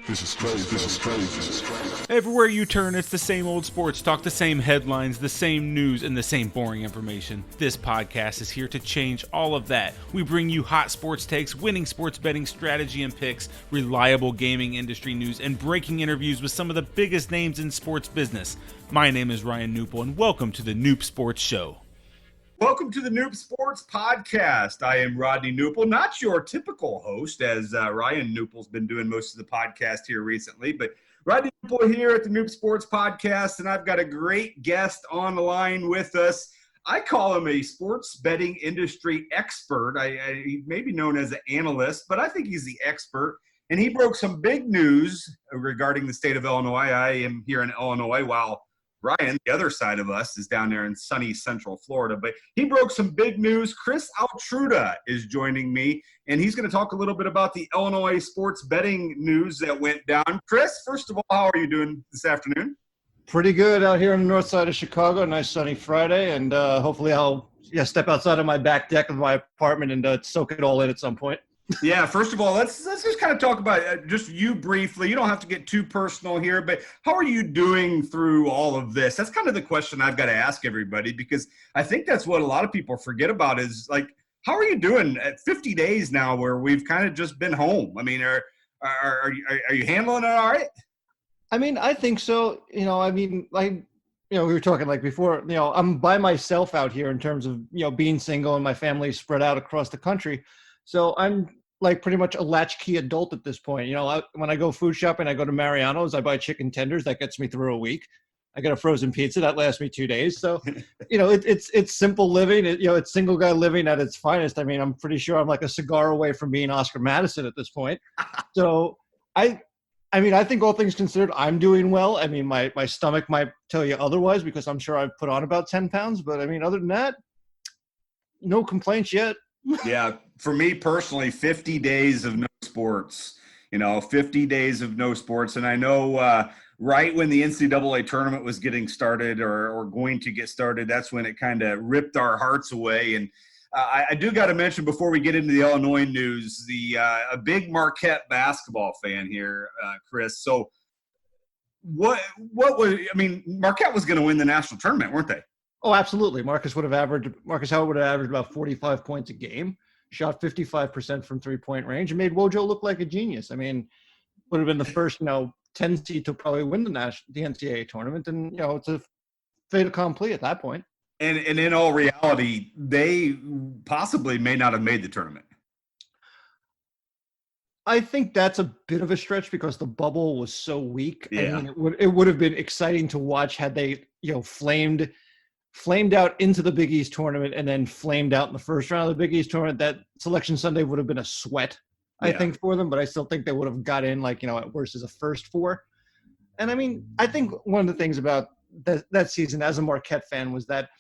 This is crazy. This is crazy. This is crazy. Everywhere you turn, it's the same old sports talk, the same headlines, the same news, and the same boring information. This podcast is here to change all of that. We bring you hot sports takes, winning sports betting strategy and picks, reliable gaming industry news, and breaking interviews with some of the biggest names in sports business. My name is Ryan Knuppel, and welcome to the Knup Sports Show. Welcome to the Knup Sports Podcast. I am Rodney Knuppel, not your typical host, as Ryan Knuppel's been doing most of the podcast here recently, but Rodney Knuppel here at the Knup Sports Podcast, and I've got a great guest on the line with us. I call him a sports betting industry expert. He may be known as an analyst, but I think he's the expert, and he broke some big news regarding the state of Illinois. I am here in Illinois while Ryan, the other side of us, is down there in sunny Central Florida. But he broke some big news. Chris Altruda is joining me, and he's going to talk a little bit about the Illinois sports betting news that went down. Chris, first of all, how are you doing this afternoon? Pretty good out here on the north side of Chicago. Nice sunny Friday, and hopefully I'll step outside of my back deck of my apartment and soak it all in at some point. Yeah, first of all, let's just kind of talk about just you briefly. You don't have to get too personal here, but how are you doing through all of this? That's kind of the question I've got to ask everybody, because I think that's what a lot of people forget about is, like, how are you doing at 50 days now where we've kind of just been home? I mean, are you handling it all right? I mean, I think so. We were talking like before, I'm by myself out here in terms of, being single and my family spread out across the country. So I'm like pretty much a latchkey adult at this point. When I go food shopping, I go to Mariano's, I buy chicken tenders. That gets me through a week. I get a frozen pizza that lasts me 2 days. So, it's simple living. It's single guy living at its finest. I mean, I'm pretty sure I'm like a cigar away from being Oscar Madison at this point. So I think all things considered, I'm doing well. I mean, my stomach might tell you otherwise because I'm sure I've put on about 10 pounds. But I mean, other than that, no complaints yet. Yeah, for me personally, 50 days of no sports, 50 days of no sports. And I know right when the NCAA tournament was getting started or going to get started, that's when it kind of ripped our hearts away. And I do got to mention before we get into the Illinois news, a big Marquette basketball fan here, Chris. So Marquette was going to win the national tournament, weren't they? Oh, absolutely. Marcus Howard would have averaged about 45 points a game, shot 55% from three-point range, and made Wojo look like a genius. I mean, would have been the first, 10 seed to probably win the NCAA tournament, and it's a fait accompli at that point. And in all reality, they possibly may not have made the tournament. I think that's a bit of a stretch because the bubble was so weak. Yeah. I mean, it would have been exciting to watch had they, flamed out into the Big East tournament and then flamed out in the first round of the Big East tournament. That Selection Sunday would have been a sweat, I think, for them, but I still think they would have got in at worst as a first four. And I mean, I think one of the things about that season as a Marquette fan was that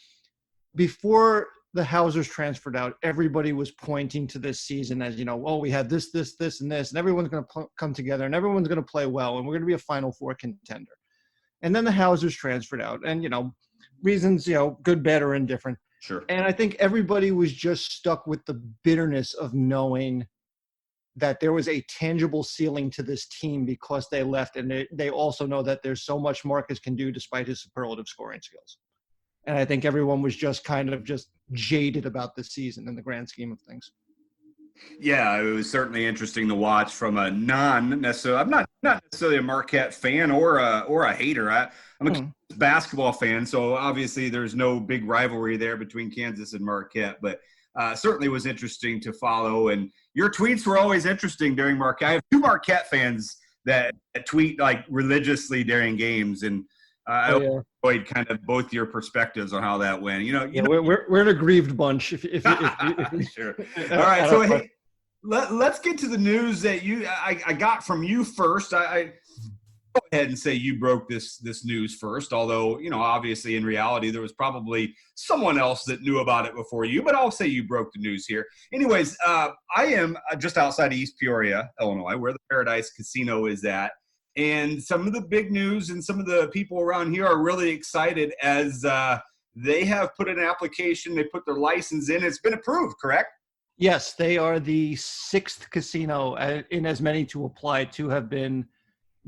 before the Hausers transferred out, everybody was pointing to this season as, we had this, and this, and everyone's going to come together and everyone's going to play well, and we're going to be a Final Four contender. And then the Hausers transferred out, and, reasons, good, bad, or indifferent. Sure. And I think everybody was just stuck with the bitterness of knowing that there was a tangible ceiling to this team because they left, and they also know that there's so much Marcus can do despite his superlative scoring skills. And I think everyone was just kind of just jaded about this season in the grand scheme of things. Yeah, it was certainly interesting to watch from a I'm not necessarily a Marquette fan or a hater. I'm a basketball fan, so obviously there's no big rivalry there between Kansas and Marquette, but certainly was interesting to follow. And your tweets were always interesting during Marquette. I have two Marquette fans that tweet like religiously during games, and I enjoyed kind of both your perspectives on how that went. We're an aggrieved bunch. If Sure. All right, so hey, let's get to the news that I got from you first. I go ahead and say you broke this news first, although, obviously in reality there was probably someone else that knew about it before you, but I'll say you broke the news here. Anyways, I am just outside of East Peoria, Illinois, where the Paradise Casino is at. And some of the big news and some of the people around here are really excited as they have put an application. They put their license in. It's been approved, correct? Yes, they are the sixth casino in as many to apply to have been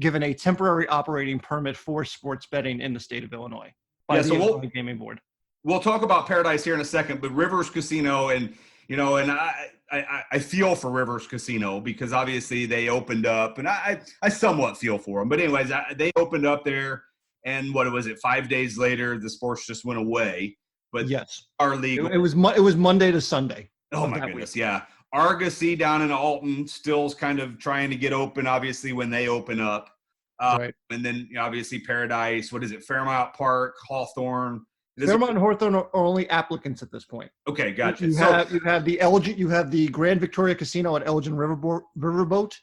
given a temporary operating permit for sports betting in the state of Illinois by the Illinois Gaming Board. We'll talk about Paradise here in a second, but Rivers Casino and I feel for Rivers Casino because obviously they opened up, and I somewhat feel for them. But anyways, they opened up there, and what was it? 5 days later, the sports just went away. But yes, our league it was Monday to Sunday. Oh my goodness, yeah. Argosy down in Alton still's kind of trying to get open, obviously, when they open up. Right. And then obviously Paradise. What is it? Fairmount Park, Hawthorne. Fairmont and Hawthorne are only applicants at this point. Okay, gotcha. You have the Grand Victoria Casino at Elgin Riverboat,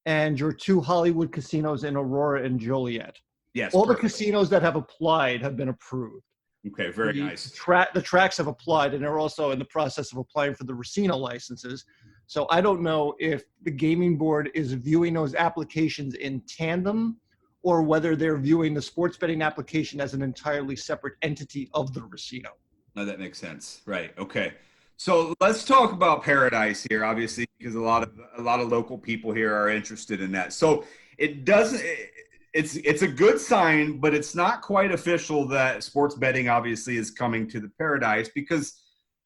and your two Hollywood casinos in Aurora and Joliet. Yes. All perfect. The casinos that have applied have been approved. Okay, very nice. The tracks have applied, and they're also in the process of applying for the Racino licenses. So I don't know if the gaming board is viewing those applications in tandem, or whether they're viewing the sports betting application as an entirely separate entity of the Racino. No, that makes sense. Right. Okay. So let's talk about Paradise here, obviously, because a lot of local people here are interested in that. So it's a good sign, but it's not quite official that sports betting obviously is coming to the Paradise, because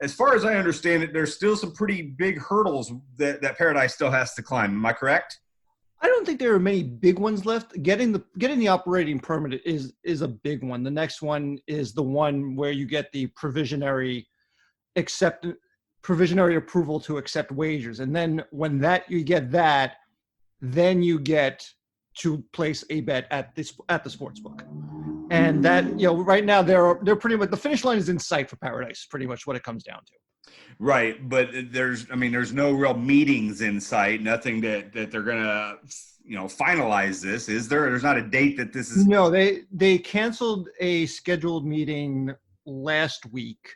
as far as I understand it, there's still some pretty big hurdles that Paradise still has to climb. Am I correct? I don't think there are many big ones left. Getting the operating permit is a big one. The next one is the one where you get the provisionary approval to accept wagers, and then when you get that, then you get to place a bet at the sports book. And that, right now they're pretty much, the finish line is in sight for Paradise. Pretty much what it comes down to. Right, but there's no real meetings in sight. Nothing that they're gonna, finalize this. Is there? There's not a date that this is. No, they canceled a scheduled meeting last week,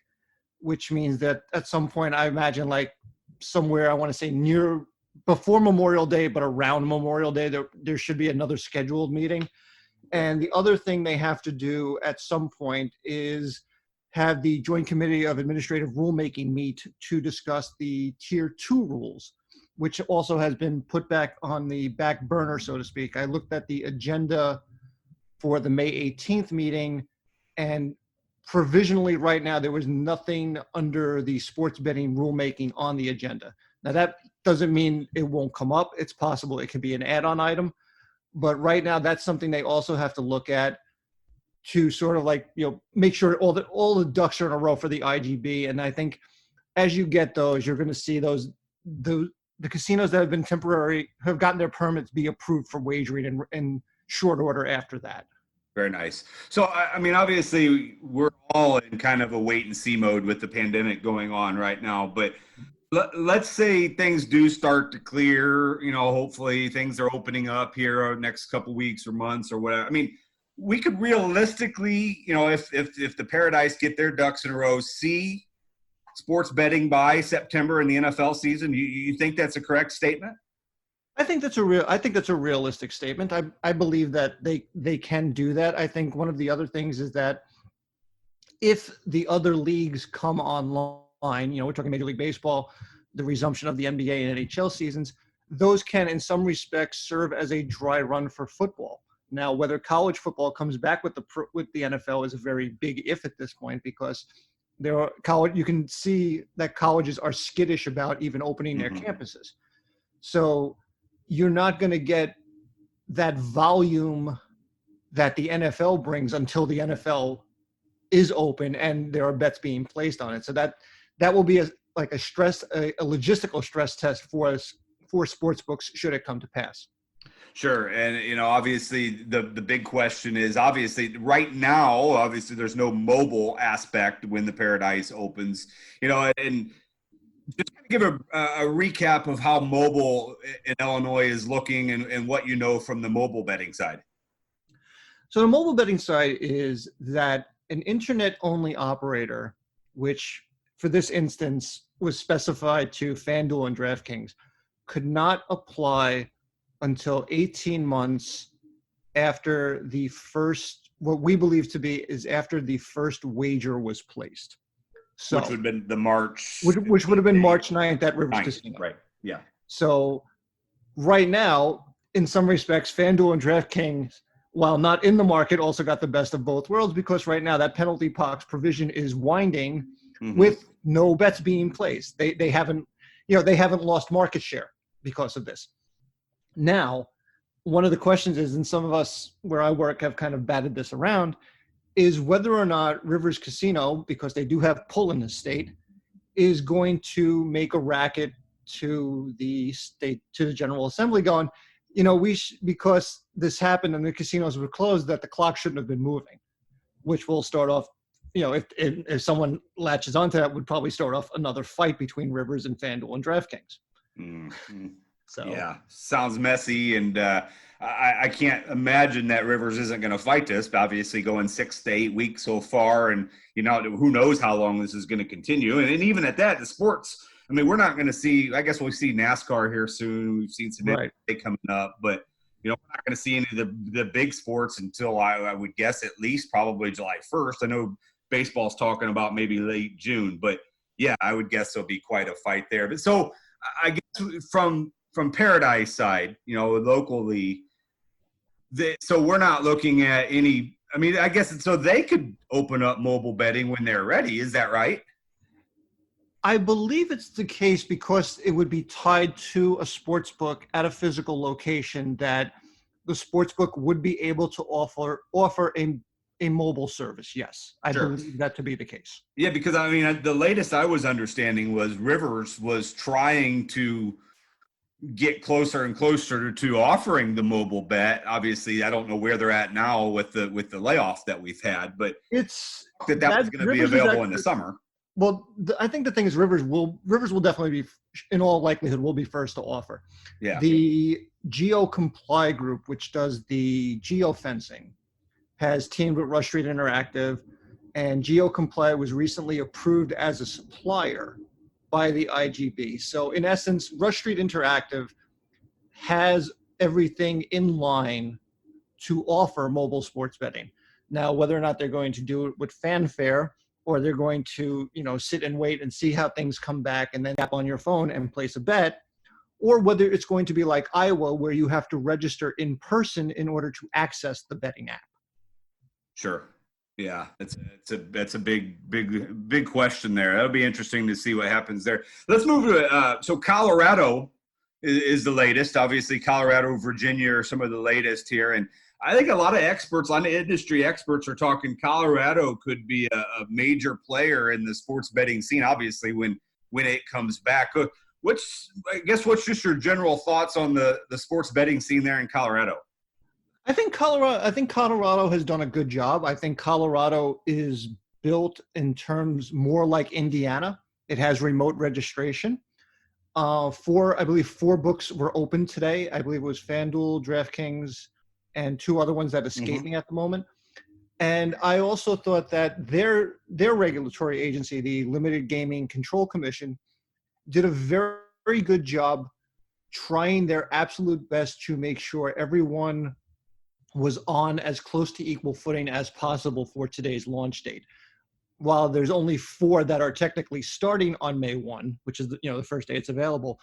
which means that at some point, I imagine, like somewhere, I want to say near before Memorial Day, but around Memorial Day, there should be another scheduled meeting. And the other thing they have to do at some point is have the Joint Committee of Administrative Rulemaking meet to discuss the Tier 2 rules, which also has been put back on the back burner, so to speak. I looked at the agenda for the May 18th meeting, and provisionally right now, there was nothing under the sports betting rulemaking on the agenda. Now, that doesn't mean it won't come up. It's possible it could be an add-on item. But right now, that's something they also have to look at to sort of make sure all the ducks are in a row for the IGB. And I think as you get those, you're going to see the casinos that have been have gotten their permits be approved for wagering in short order after that. Very nice. So, I mean, obviously, we're all in kind of a wait-and-see mode with the pandemic going on right now. But let's say things do start to clear, hopefully things are opening up here over the next couple weeks or months or whatever. I mean, we could realistically, if the Paradise get their ducks in a row, see sports betting by September in the NFL season. You think that's a correct statement? I think that's a realistic statement. I believe that they can do that. I think one of the other things is that if the other leagues come online, we're talking Major League Baseball, the resumption of the NBA and NHL seasons, those can in some respects serve as a dry run for football. Now, whether college football comes back with the NFL is a very big if at this point, because you can see that colleges are skittish about even opening their campuses. So you're not going to get that volume that the NFL brings until the NFL is open and there are bets being placed on it. So that will be a logistical stress test for sports books should it come to pass. Sure. And, obviously the big question is obviously right now, there's no mobile aspect when the Paradise opens, and just kind of give a recap of how mobile in Illinois is looking and what from the mobile betting side. So the mobile betting side is that an internet-only operator, which for this instance was specified to FanDuel and DraftKings, could not apply until 18 months after the first, what we believe to be is after the first wager was placed. So, which would have been the March. Which would have been March 9th at Rivers Casino. Right, yeah. So right now, in some respects, FanDuel and DraftKings, while not in the market, also got the best of both worlds, because right now that penalty box provision is winding with no bets being placed. They haven't lost market share because of this. Now, one of the questions is, and some of us where I work have kind of batted this around, is whether or not Rivers Casino, because they do have pull in the state, is going to make a racket to the state, to the General Assembly, going, because this happened and the casinos were closed, that the clock shouldn't have been moving, which will start off, if someone latches onto that, would probably start off another fight between Rivers and FanDuel and DraftKings. Mm-hmm. So yeah, sounds messy, and I can't imagine that Rivers isn't going to fight this. But obviously, going 6 to 8 weeks so far, and who knows how long this is going to continue. And even at that, the sports. I mean, we're not going to see. I guess we'll see NASCAR here soon. We've seen some NBA coming up, but we're not going to see any of the big sports until I would guess at least probably July 1st. I know baseball's talking about maybe late June, but yeah, I would guess there'll be quite a fight there. But so I guess from Paradise side, locally, so we're not looking at any. I mean, I guess so they could open up mobile betting when they're ready. Is that right? I believe it's the case, because it would be tied to a sports book at a physical location, that the sports book would be able to offer a mobile service. Yes, I believe that to be the case. Yeah, because I mean, the latest I was understanding was Rivers was trying to get closer and closer to offering the mobile bet. Obviously, I don't know where they're at now with the layoff that we've had, but that was going to be available in the summer. Well, I think the thing is Rivers will definitely be, in all likelihood, will be first to offer. Yeah. The Geo Comply group, which does the geofencing, has teamed with Rush Street Interactive, and Geo Comply was recently approved as a supplier by the IGB. So in essence, Rush Street Interactive has everything in line to offer mobile sports betting. Now, whether or not they're going to do it with fanfare, or they're going to, sit and wait and see how things come back and then tap on your phone and place a bet, or whether it's going to be like Iowa, where you have to register in person in order to access the betting app. Sure. Yeah, that's a big question there. That'll be interesting to see what happens there. Let's move to so Colorado is the latest. Obviously, Colorado, Virginia are some of the latest here, and I think a lot of experts, industry experts, are talking Colorado could be a major player in the sports betting scene. Obviously, when it comes back, what's just your general thoughts on the sports betting scene there in Colorado? I think Colorado has done a good job. I think Colorado is built in terms more like Indiana. It has remote registration. I believe 4 books were open today. I believe it was FanDuel, DraftKings, and 2 other ones that escape me at the moment. And I also thought that their regulatory agency, the Limited Gaming Control Commission, did a very, very good job trying their absolute best to make sure everyone was on as close to equal footing as possible for today's launch date. While there's only 4 that are technically starting on May 1, which is the first day it's available,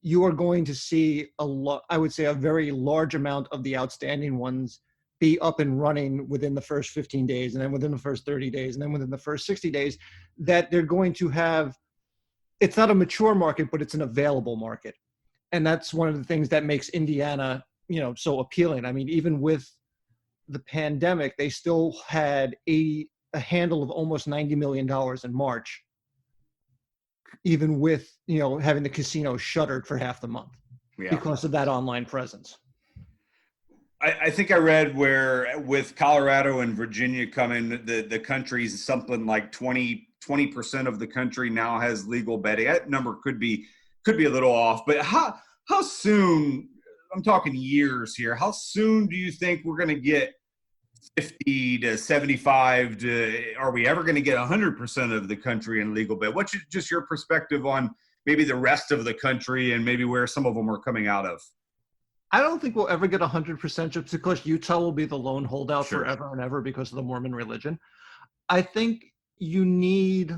you are going to see a very large amount of the outstanding ones be up and running within the first 15 days, and then within the first 30 days, and then within the first 60 days, that they're going to have. It's not a mature market, but it's an available market. And that's one of the things that makes Indiana, so appealing. I mean, even with the pandemic, they still had a handle of almost $90 million in March, even with, having the casino shuttered for half the month because of that online presence. I think I read where with Colorado and Virginia coming, the country's something like 20% of the country now has legal betting. That number could be a little off, but how soon, I'm talking years here, how soon do you think we're going to get 50 to 75 to, are we ever going to get 100% of the country in legal bet? What's just your perspective on maybe the rest of the country and maybe where some of them are coming out of? I don't think we'll ever get 100% just because Utah will be the lone holdout forever and ever because of the Mormon religion. I think you need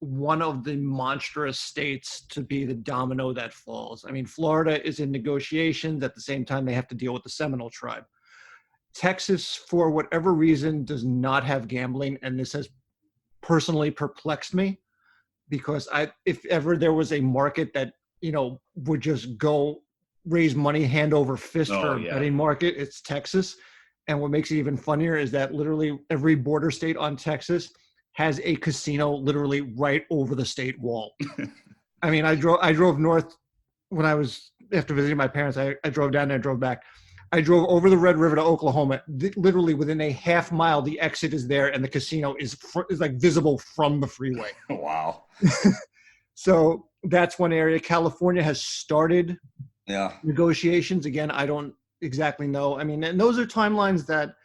one of the monstrous states to be the domino that falls. I mean, Florida is in negotiations. At the same time, they have to deal with the Seminole tribe. Texas, for whatever reason, does not have gambling, and this has personally perplexed me, because if ever there was a market that, would just go raise money hand over fist for a betting market, it's Texas. And what makes it even funnier is that literally every border state on Texas has a casino literally right over the state wall. I mean, I drove north when I was, after visiting my parents, I drove down there and drove back. I drove over the Red River to Oklahoma. Literally within a half mile, the exit is there, and the casino is like visible from the freeway. Wow. So that's one area. California has started negotiations. Again, I don't exactly know. I mean, and those are timelines that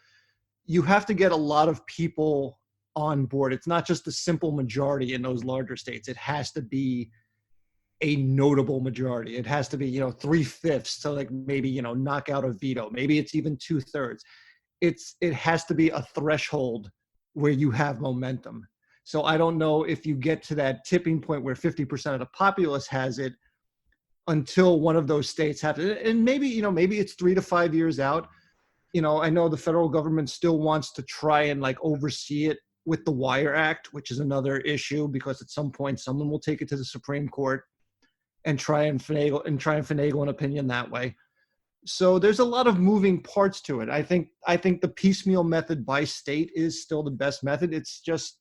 you have to get a lot of people on board. It's not just the simple majority in those larger states. It has to be a notable majority. It has to be, 3/5 to like maybe, knock out a veto. Maybe it's even 2/3. It has to be a threshold where you have momentum. So I don't know if you get to that tipping point where 50% of the populace has it until one of those states have it. And maybe, maybe it's 3 to 5 years out. I know the federal government still wants to try and like oversee it with the Wire Act, which is another issue, because at some point someone will take it to the Supreme Court and try and finagle an opinion that way. So there's a lot of moving parts to it. I think the piecemeal method by state is still the best method. It's just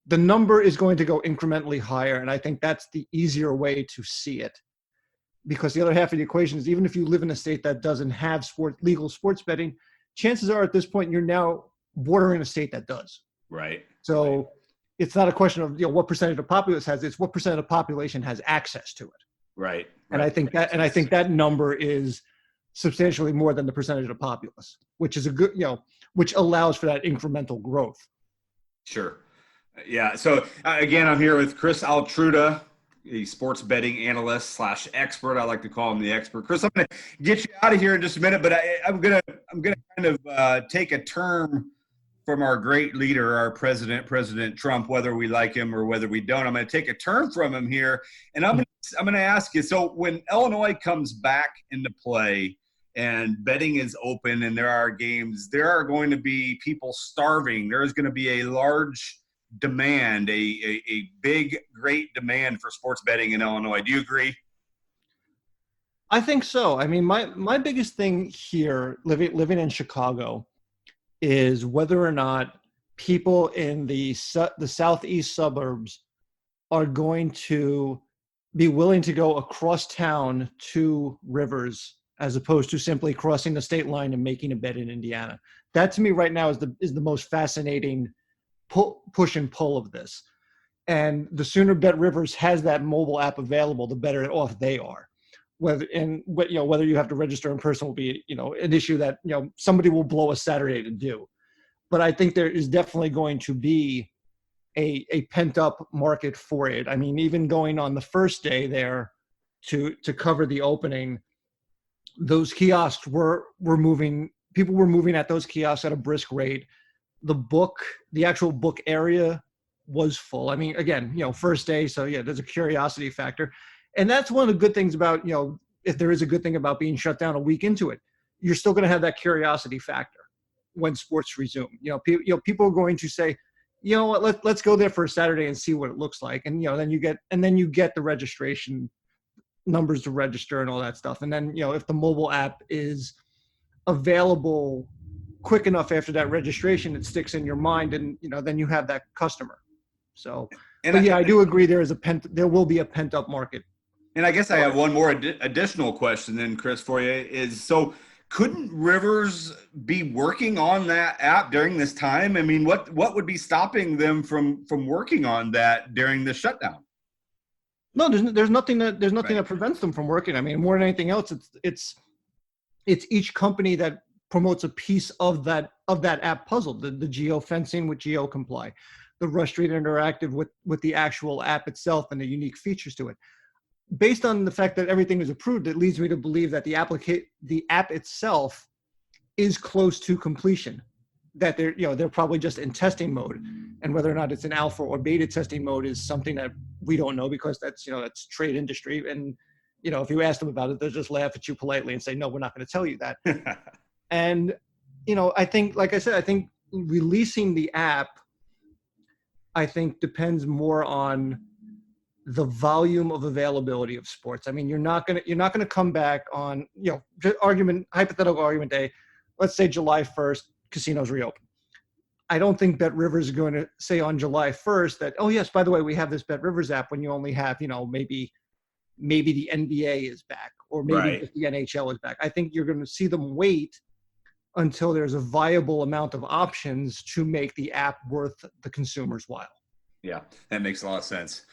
the number is going to go incrementally higher, and I think that's the easier way to see it. Because the other half of the equation is, even if you live in a state that doesn't have legal sports betting, chances are at this point you're now bordering a state that does. Right. So it's not a question of what percentage of the populace has it, it's what percent of the population has access to it. Right. And I think that number is substantially more than the percentage of the populace, which is a good, which allows for that incremental growth. Sure. Yeah. So again, I'm here with Chris Altruda, a sports betting analyst / expert. I like to call him the expert. Chris, I'm going to get you out of here in just a minute, but I'm going to kind of take a term from our great leader, our President Trump, whether we like him or whether we don't. I'm going to take a turn from him here, and I'm going to ask you, so when Illinois comes back into play and betting is open and there are games, there are going to be people starving. There's going to be a large demand, a big, great demand for sports betting in Illinois. Do you agree? I think so. I mean, my biggest thing here, living in Chicago, is whether or not people in the southeast suburbs are going to be willing to go across town to Rivers as opposed to simply crossing the state line and making a bet in Indiana. That to me right now is the most fascinating push and pull of this. And the sooner Bet Rivers has that mobile app available, the better off they are. Whether you have to register in person will be, an issue that, somebody will blow a Saturday to do. But I think there is definitely going to be a pent up market for it. I mean, even going on the first day there to cover the opening, those kiosks were moving. People were moving at those kiosks at a brisk rate. The actual book area was full. I mean, again, first day. So yeah, there's a curiosity factor. And that's one of the good things about, if there is a good thing about being shut down a week into it, you're still going to have that curiosity factor when sports resume. People are going to say, let's go there for a Saturday and see what it looks like. And, then you get the registration numbers to register and all that stuff. And then, if the mobile app is available quick enough after that registration, it sticks in your mind, and, then you have that customer. So, I do agree there will be a pent up market. And I guess I have one more additional question then, Chris, for you is, so couldn't Rivers be working on that app during this time? I mean, what would be stopping them from working on that during the shutdown? No, there's nothing that prevents them from working. I mean, more than anything else, it's each company that promotes a piece of that app puzzle, the geofencing with GeoComply, the Rush Street Interactive with the actual app itself and the unique features to it. Based on the fact that everything is approved, it leads me to believe that the app itself is close to completion. That they're probably just in testing mode, And whether or not it's in alpha or beta testing mode is something that we don't know, because that's trade industry. And, if you ask them about it, they'll just laugh at you politely and say, no, we're not going to tell you that. And, I think, like I said, I think releasing the app, I think, depends more on the volume of availability of sports. I mean, you're not going to come back on, hypothetical argument day. Let's say July 1st, casinos reopen. I don't think Bet Rivers is going to say on July 1st that, oh yes, by the way, we have this Bet Rivers app, when you only have, maybe the NBA is back, or maybe just the NHL is back. I think you're going to see them wait until there's a viable amount of options to make the app worth the consumer's while. Yeah, that makes a lot of sense.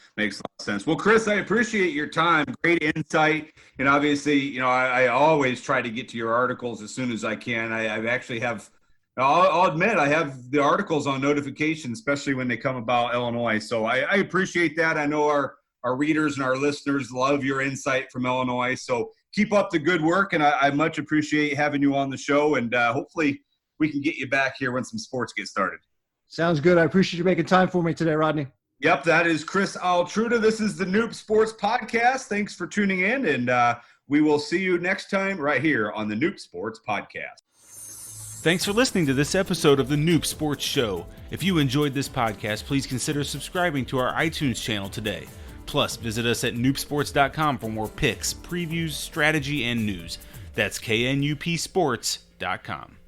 Well, Chris, I appreciate your time. Great insight. And obviously, I always try to get to your articles as soon as I can. I actually have, I'll admit, I have the articles on notification, especially when they come about Illinois. So I appreciate that. I know our readers and our listeners love your insight from Illinois. So keep up the good work. And I much appreciate having you on the show. And hopefully we can get you back here when some sports get started. Sounds good. I appreciate you making time for me today, Rodney. Yep, that is Chris Altruda. This is the Knup Sports Podcast. Thanks for tuning in, and we will see you next time right here on the Knup Sports Podcast. Thanks for listening to this episode of the Knup Sports Show. If you enjoyed this podcast, please consider subscribing to our iTunes channel today. Plus, visit us at knupsports.com for more picks, previews, strategy, and news. That's knupsports.com.